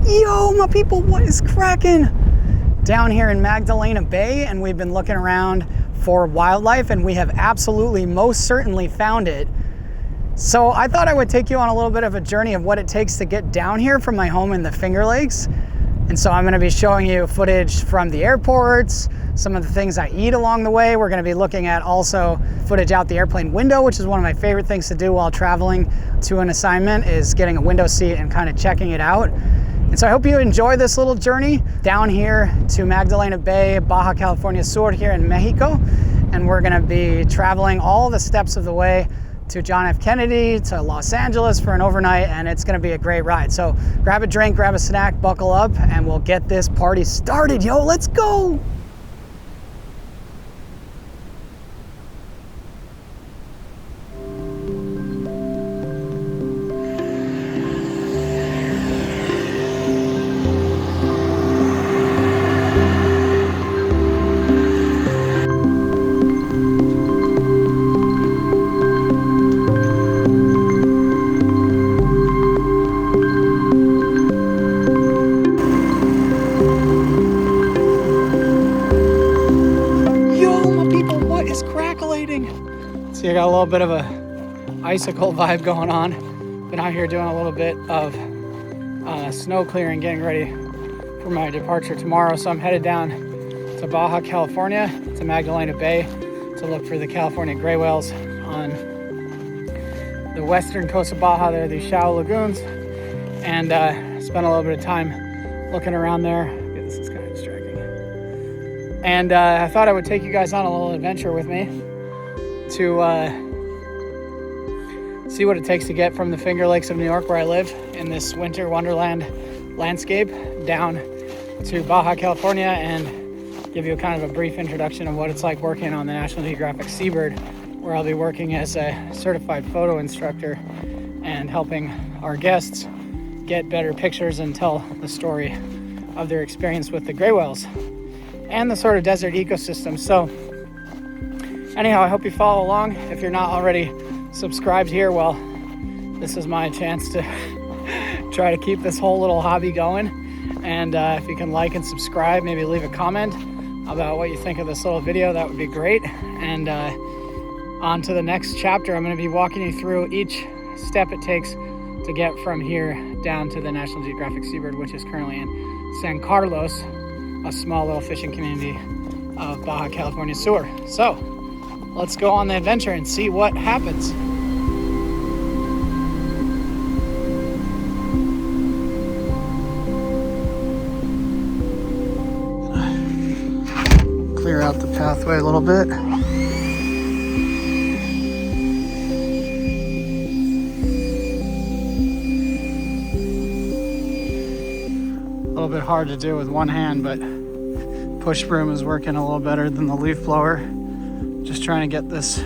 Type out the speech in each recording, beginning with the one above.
Yo, my people, what is cracking? Down here in Magdalena Bay, and we've been looking around for wildlife, and we have absolutely most certainly found it. So I thought I would take you on a little bit of a journey of what it takes to get down here from my home in the Finger Lakes. And so I'm going to be showing you footage from the airports, some of the things I eat along the way. We're going to be looking at also footage out the airplane window, which is one of my favorite things to do while traveling to an assignment, is getting a window seat and kind of checking it out. And so I hope you enjoy this little journey down here to Magdalena Bay, Baja California Sur here in Mexico. And we're going to be traveling all the steps of the way to John F. Kennedy, to Los Angeles for an overnight, and it's gonna be a great ride. So grab a drink, grab a snack, buckle up, and we'll get this party started. Yo, let's go! See, I got a little bit of a icicle vibe going on. Been out here doing a little bit of snow clearing, getting ready for my departure tomorrow. So I'm headed down to Baja California, to Magdalena Bay, to look for the California gray whales on the western coast of Baja. There are these shallow lagoons, and spent a little bit of time looking around there. Okay, this is kind of distracting. And I thought I would take you guys on a little adventure with me to see what it takes to get from the Finger Lakes of New York, where I live, in this winter wonderland landscape, down to Baja California, and give you a kind of a brief introduction of what it's like working on the National Geographic Sea Bird, where I'll be working as a certified photo instructor and helping our guests get better pictures and tell the story of their experience with the gray whales and the sort of desert ecosystem. So anyhow, I hope you follow along. If you're not already subscribed here, well, this is my chance to try to keep this whole little hobby going. And if you can like and subscribe, maybe leave a comment about what you think of this little video, that would be great. And on to the next chapter. I'm going to be walking you through each step it takes to get from here down to the National Geographic Sea Bird, which is currently in San Carlos, a small little fishing community of Baja California Sur. So let's go on the adventure and see what happens. Clear out the pathway a little bit. A little bit hard to do with one hand, but push broom is working a little better than the leaf blower. Just trying to get this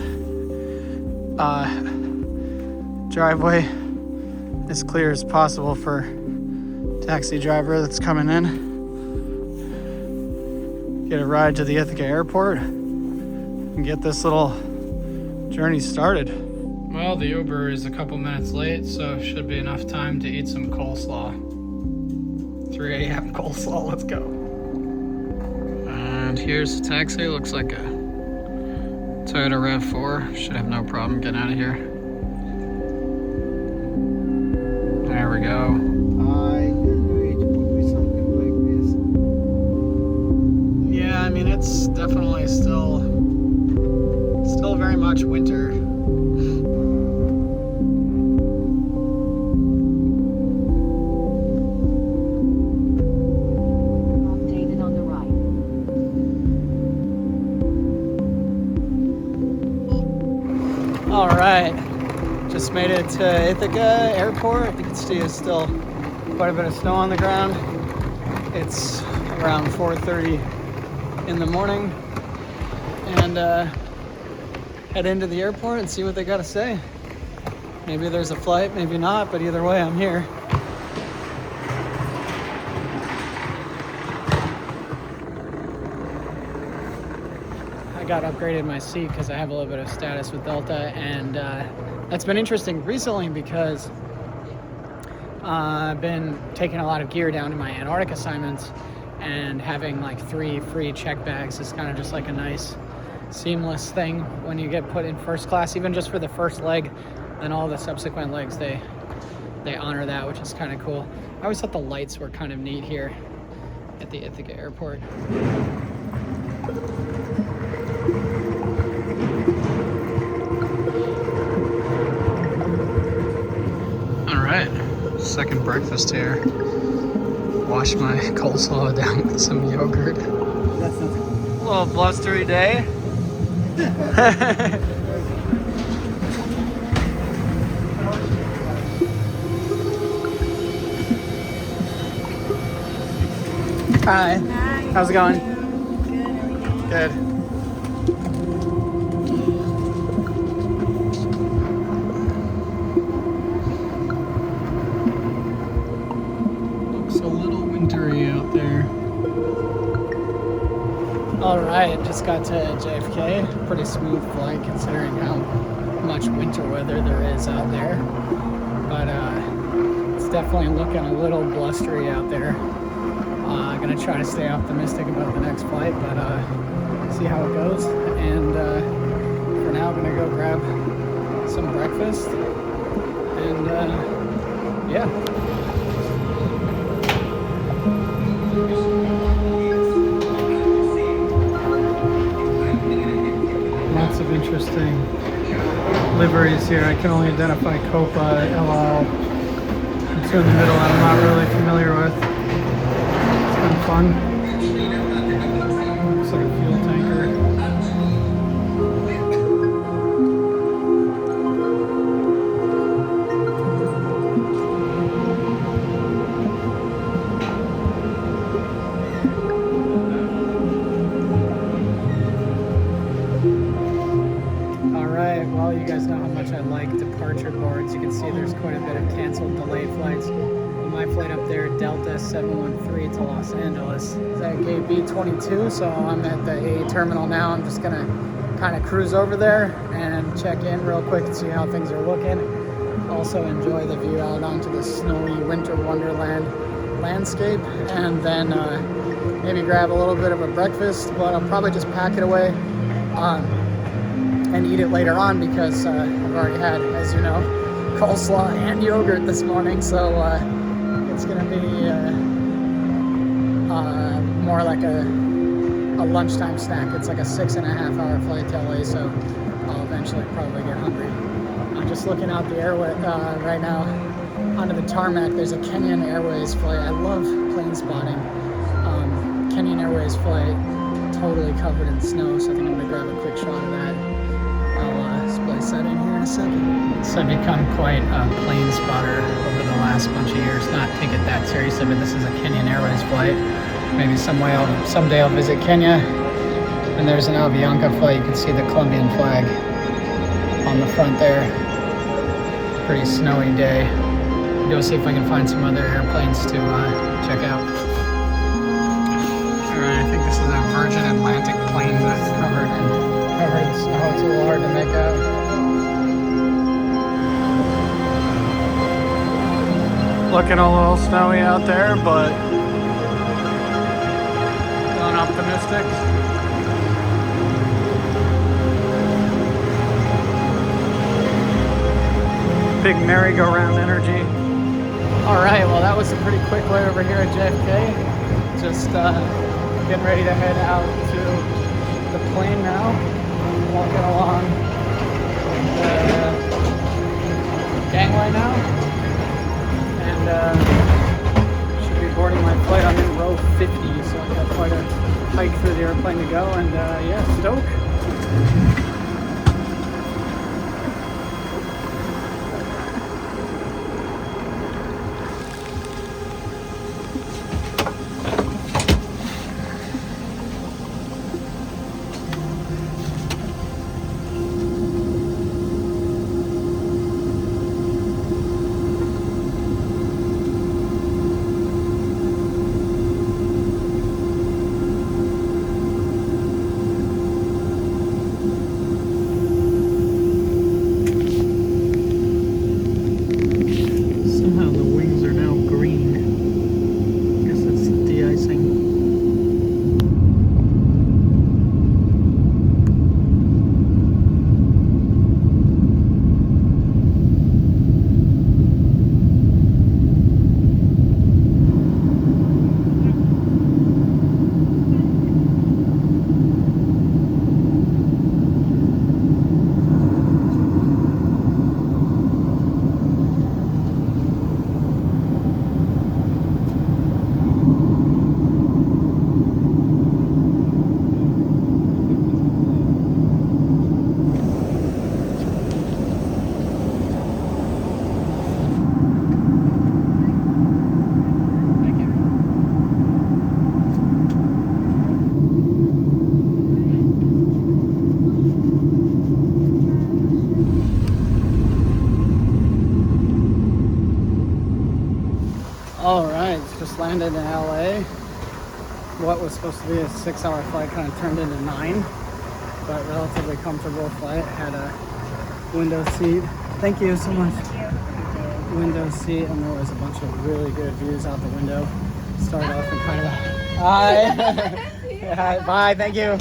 driveway as clear as possible for taxi driver that's coming in. Get a ride to the Ithaca airport and get this little journey started. Well, the Uber is a couple minutes late, so should be enough time to eat some coleslaw. 3 a.m. coleslaw, let's go. And here's the taxi. Looks like a Toyota RAV4. Should have no problem getting out of here. There we go. Yeah, I mean, it's definitely still very much winter. Updated on the right. All right, just made it to Ithaca airport. You can see there's still quite a bit of snow on the ground. It's around 4:30 in the morning, and head into the airport and see what they got to say. Maybe there's a flight, maybe not, but either way, I'm here. I got upgraded my seat because I have a little bit of status with Delta, and that's been interesting recently because I've been taking a lot of gear down to my Antarctic assignments, and having like 3 free check bags is kind of just like a nice seamless thing when you get put in first class, even just for the first leg. Then all the subsequent legs, they honor that, which is kind of cool. I always thought the lights were kind of neat here at the Ithaca airport. All right, second breakfast here. Wash my coleslaw down with some yogurt. That's a little blustery day. Hi. Hi. How's it going? Good. Good. Looks a little wintry out there. All right, just got to JFK. Pretty smooth flight considering how much winter weather there is out there. But it's definitely looking a little blustery out there. Gonna try to stay optimistic about the next flight, but see how it goes. And for now, I'm gonna go grab some breakfast. And yeah. Lots of interesting liveries here. I can only identify Copa, LL. The two in the middle I'm not really familiar with. Fun. Looks like a fuel tanker. All right, well, you guys know how much I like departure boards. You can see there's quite a bit of canceled, delayed flights. My flight up there, Delta 713 to Los Angeles, is at gate B22, so I'm at the A terminal now. I'm just gonna kind of cruise over there and check in real quick and see how things are looking. Also enjoy the view out onto the snowy winter wonderland landscape, and then maybe grab a little bit of a breakfast, but I'll probably just pack it away and eat it later on because I've already had, as you know, coleslaw and yogurt this morning, so it's gonna be more like a lunchtime snack. It's like a 6.5 hour flight to LA, so I'll eventually probably get hungry. I'm just looking out the airway right now onto the tarmac. There's a Kenyan Airways flight. I love plane spotting. Kenyan Airways flight, totally covered in snow, so I think I'm gonna grab a quick shot of that. I'll splice that in here in a second. So I've become quite a plane spotter over the last bunch of years. Not take it that seriously, but this is a Kenyan Airways flight. Maybe someday I'll visit Kenya. And there's an Avianca flight. You can see the Colombian flag on the front there. Pretty snowy day. Go see if I can find some other airplanes to check out. Alright, I think this is a Virgin Atlantic plane that's covered in snow. It's a little hard to make out. Looking a little snowy out there, but feeling optimistic. Big merry-go-round energy. All right, well, that was a pretty quick way over here at JFK. Just getting ready to head out to the plane now. Walking along the gangway now. And should be boarding my flight. I'm in row 50, so I've got quite a hike through the airplane to go. And yeah, stoked. landed in LA. What was supposed to be a 6-hour flight kind of turned into 9, but relatively comfortable flight. Had a window seat. Thank you so much. Window seat, and there was a bunch of really good views out the window. Started off in kind of a hi. Hi, bye, thank you.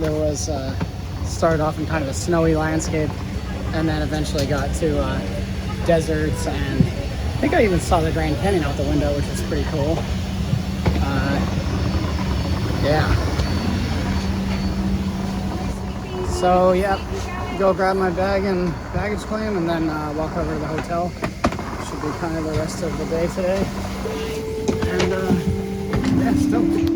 There was started off in kind of a snowy landscape, and then eventually got to deserts, and I think I even saw the Grand Canyon out the window, which is pretty cool. Yeah. So yeah, go grab my bag and baggage claim, and then walk over to the hotel. Should be kind of the rest of the day today. And yeah, stoked.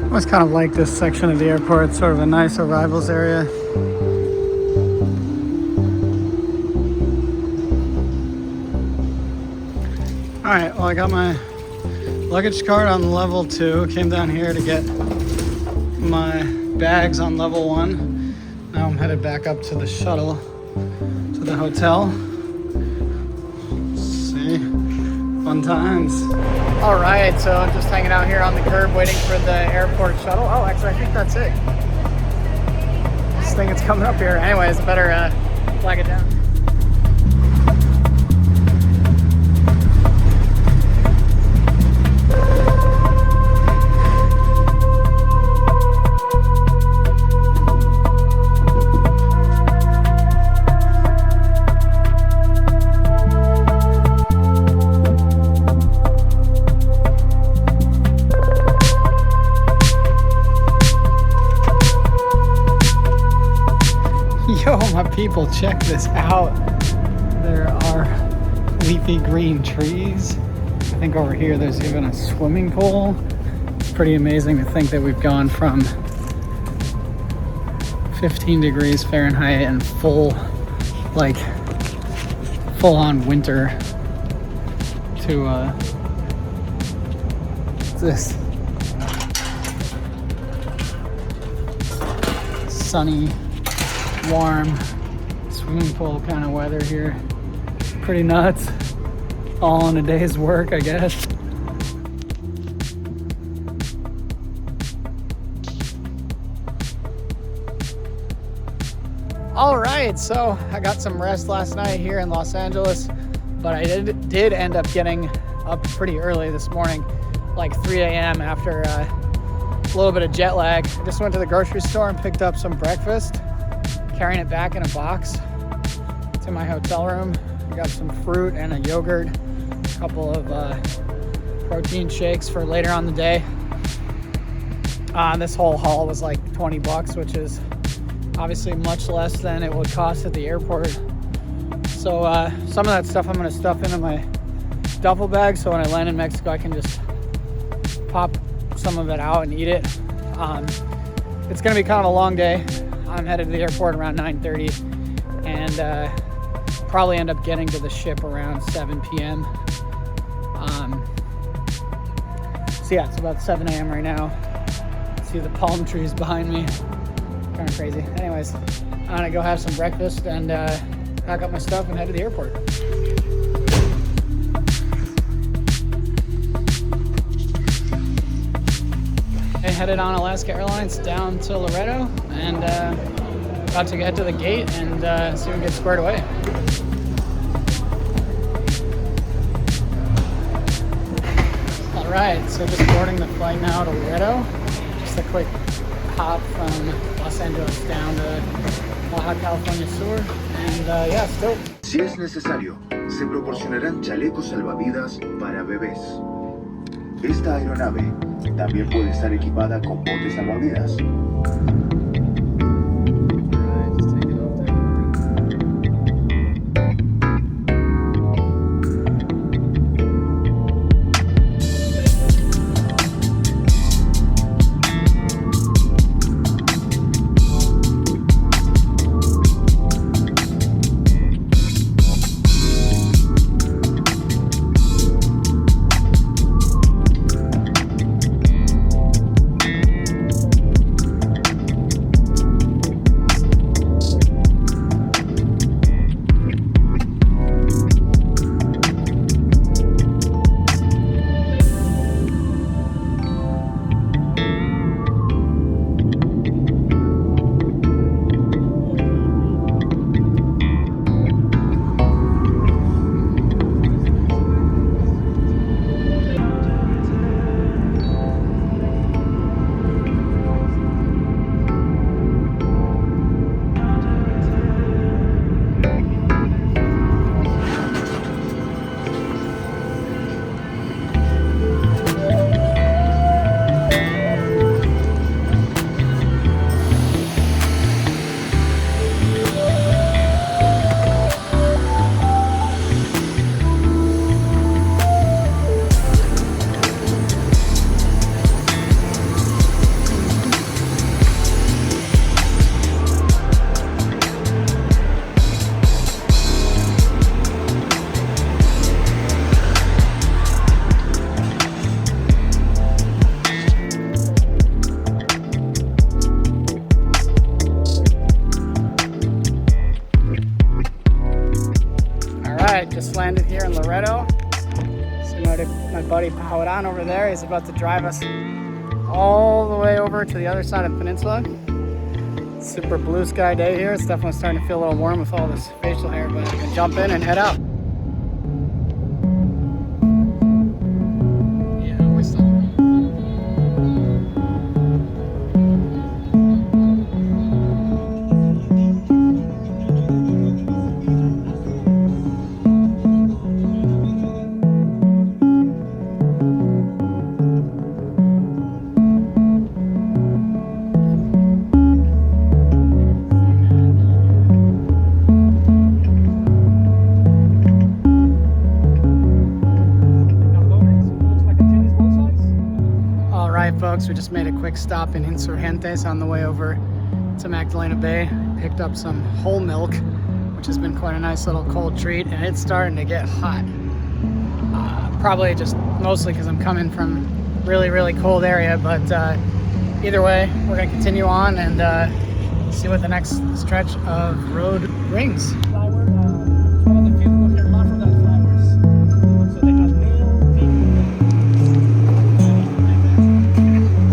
I always kind of like this section of the airport. It's sort of a nice arrivals area. All right, well, I got my luggage cart on level 2. Came down here to get my bags on level 1. Now I'm headed back up to the shuttle to the hotel. Let's see, fun times. All right, so I'm just hanging out here on the curb waiting for the airport shuttle. Oh, actually, I think that's it. This thing is coming up here. Anyways, I better flag it down. Yo, my people, check this out. There are leafy green trees. I think over here there's even a swimming pool. It's pretty amazing to think that we've gone from 15 degrees Fahrenheit and full on winter to this sunny, warm swimming pool kind of weather here. Pretty nuts. All in a day's work, I guess. All right, so I got some rest last night here in Los Angeles, but I did end up getting up pretty early this morning, like 3 a.m. after a little bit of jet lag. I just went to the grocery store and picked up some breakfast, carrying it back in a box to my hotel room. I got some fruit and a yogurt, a couple of protein shakes for later on the day. This whole haul was like $20, which is obviously much less than it would cost at the airport. So some of that stuff I'm gonna stuff into my duffel bag, so when I land in Mexico I can just pop some of it out and eat it. It's gonna be kind of a long day. I'm headed to the airport around 9:30 and probably end up getting to the ship around 7 p.m. So yeah, it's about 7 a.m. right now. See the palm trees behind me. Kind of crazy. Anyways, I'm gonna go have some breakfast and pack up my stuff and head to the airport. I headed on Alaska Airlines down to Loreto and about to get to the gate and see if we can get squared away. All right, so just boarding the flight now to Loreto. Just a quick hop from Los Angeles down to Baja California Sur, and yeah, still. Si es necesario, se proporcionarán chalecos salvavidas para bebés. Esta aeronave también puede estar equipada con botes salvavidas. landed here in Loreto. So my buddy Paoran over there is about to drive us all the way over to the other side of the peninsula. Super blue sky day here. It's definitely starting to feel a little warm with all this facial hair, but I'm gonna jump in and head out. Folks, we just made a quick stop in Insurgentes on the way over to Magdalena Bay. Picked up some whole milk, which has been quite a nice little cold treat, and it's starting to get hot. Probably just mostly because I'm coming from really cold area, but either way, we're gonna continue on and see what the next stretch of road brings.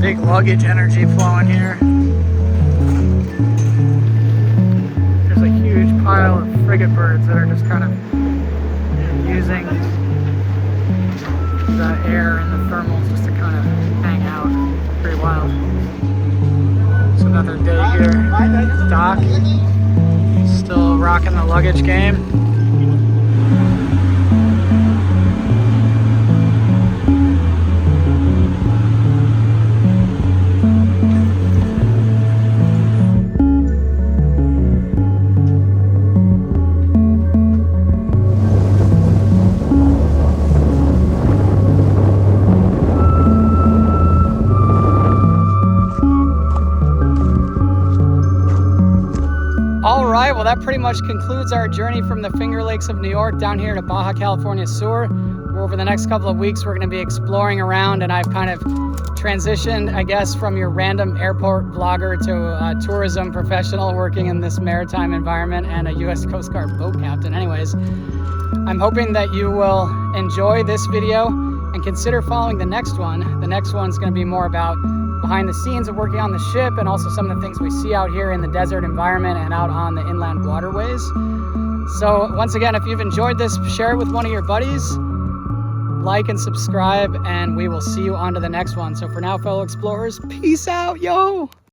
Big luggage energy flowing here. There's a huge pile of frigate birds that are just kind of using the air and the thermals just to kind of hang out. Pretty wild. It's another day here. Doc still rocking the luggage game. Well, that pretty much concludes our journey from the Finger Lakes of New York down here to Baja California Sur. Over the next couple of weeks, we're going to be exploring around, and I've kind of transitioned, I guess, from your random airport vlogger to a tourism professional working in this maritime environment and a U.S. Coast Guard boat captain. Anyways, I'm hoping that you will enjoy this video and consider following the next one. The next one's going to be more about behind the scenes of working on the ship and also some of the things we see out here in the desert environment and out on the inland waterways. So once again, if you've enjoyed this, share it with one of your buddies, like and subscribe, and we will see you on to the next one. So for now, fellow explorers, peace out, yo!